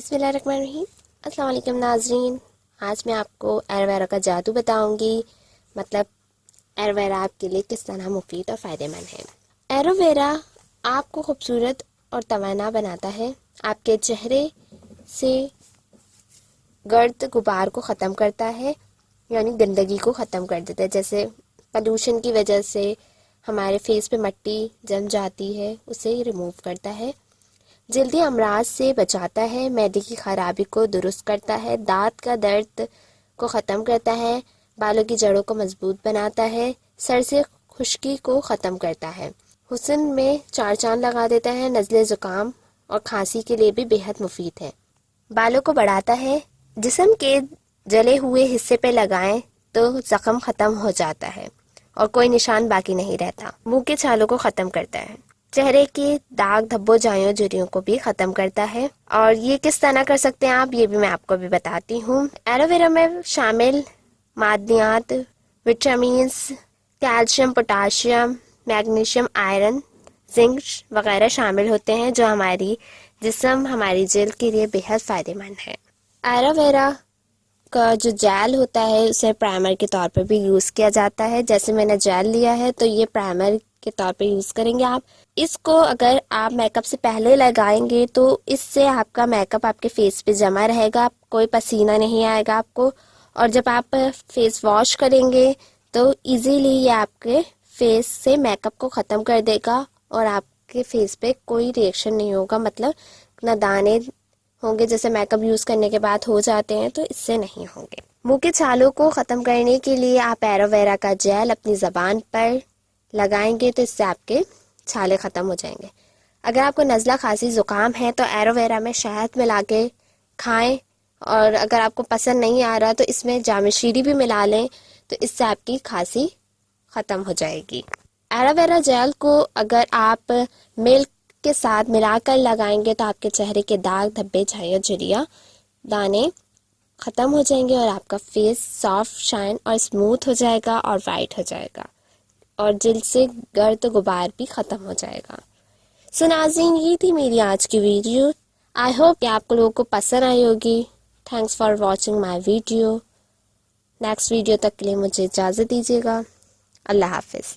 بسم اللہ الرحمن الرحیم۔ السلام علیکم ناظرین، آج میں آپ کو ایلو ویرا کا جادو بتاؤں گی، مطلب ایلو ویرا آپ کے لیے کس طرح مفید اور فائدہ مند ہے۔ ایلو ویرا آپ کو خوبصورت اور توانا بناتا ہے، آپ کے چہرے سے گرد غبار کو ختم کرتا ہے، یعنی گندگی کو ختم کر دیتا ہے، جیسے پولوشن کی وجہ سے ہمارے فیس پہ مٹی جم جاتی ہے، اسے ریموو کرتا ہے، جلدی امراض سے بچاتا ہے، معدے کی خرابی کو درست کرتا ہے، دانت کا درد کو ختم کرتا ہے، بالوں کی جڑوں کو مضبوط بناتا ہے، سر سے خشکی کو ختم کرتا ہے، حسن میں چار چاند لگا دیتا ہے، نزلے زکام اور کھانسی کے لیے بھی بے حد مفید ہے، بالوں کو بڑھاتا ہے، جسم کے جلے ہوئے حصے پہ لگائیں تو زخم ختم ہو جاتا ہے اور کوئی نشان باقی نہیں رہتا، منہ کے چھالوں کو ختم کرتا ہے، چہرے کے داغ دھبوں جھائیوں جریوں کو بھی ختم کرتا ہے۔ اور یہ کس طرح کر سکتے ہیں آپ، یہ بھی میں آپ کو بھی بتاتی ہوں۔ ایلو ویرا میں شامل معدنیات، vitamins, calcium, potassium, magnesium, iron, zinc وغیرہ شامل ہوتے ہیں، جو ہماری جسم، ہماری جلد کے لیے بے حد فائدہ مند ہے۔ ایلو ویرا کا جو جیل ہوتا ہے اسے پرائمر کے طور پر بھی یوز کیا جاتا ہے، جیسے میں نے جیل لیا ہے تو یہ پرائمر کے طور پہ یوز کریں گے آپ۔ اس کو اگر آپ میک اپ سے پہلے لگائیں گے تو اس سے آپ کا میک اپ آپ کے فیس پہ جمع رہے گا، کوئی پسینہ نہیں آئے گا آپ کو، اور جب آپ فیس واش کریں گے تو ایزیلی یہ آپ کے فیس سے میک اپ کو ختم کر دے گا اور آپ کے فیس پہ کوئی ریئیکشن نہیں ہوگا، مطلب نہ دانے ہوں گے جیسے میک اپ یوز کرنے کے بعد ہو جاتے ہیں تو اس سے نہیں ہوں گے۔ منہ کے چھالوں کو ختم کرنے کے لیے آپ ایلو ویرا کا جیل اپنی زبان پر لگائیں گے تو اس سے آپ کے چھالے ختم ہو جائیں گے۔ اگر آپ کو نزلہ کھانسی زکام ہے تو ایلو ویرا میں شہد ملا کے کھائیں، اور اگر آپ کو پسند نہیں آ رہا تو اس میں جامع شیری بھی ملا لیں تو اس سے آپ کی کھانسی ختم ہو جائے گی۔ ایلو ویرا جیل کو اگر آپ ملک کے ساتھ ملا کر لگائیں گے تو آپ کے چہرے کے داغ دھبے جھائیاں جھریاں دانے ختم ہو جائیں گے اور آپ کا فیس سافٹ، شائن اور اسموتھ ہو جائے گا اور وائٹ ہو جائے گا، اور جلد سے گرد غبار بھی ختم ہو جائے گا۔ سو ناظرین، یہ تھی میری آج کی ویڈیو، آئی ہوپ کہ آپ لوگوں کو پسند آئی ہوگی۔ Thanks for watching my video. Next video تک کے لیے مجھے اجازت دیجیے گا۔ اللہ حافظ۔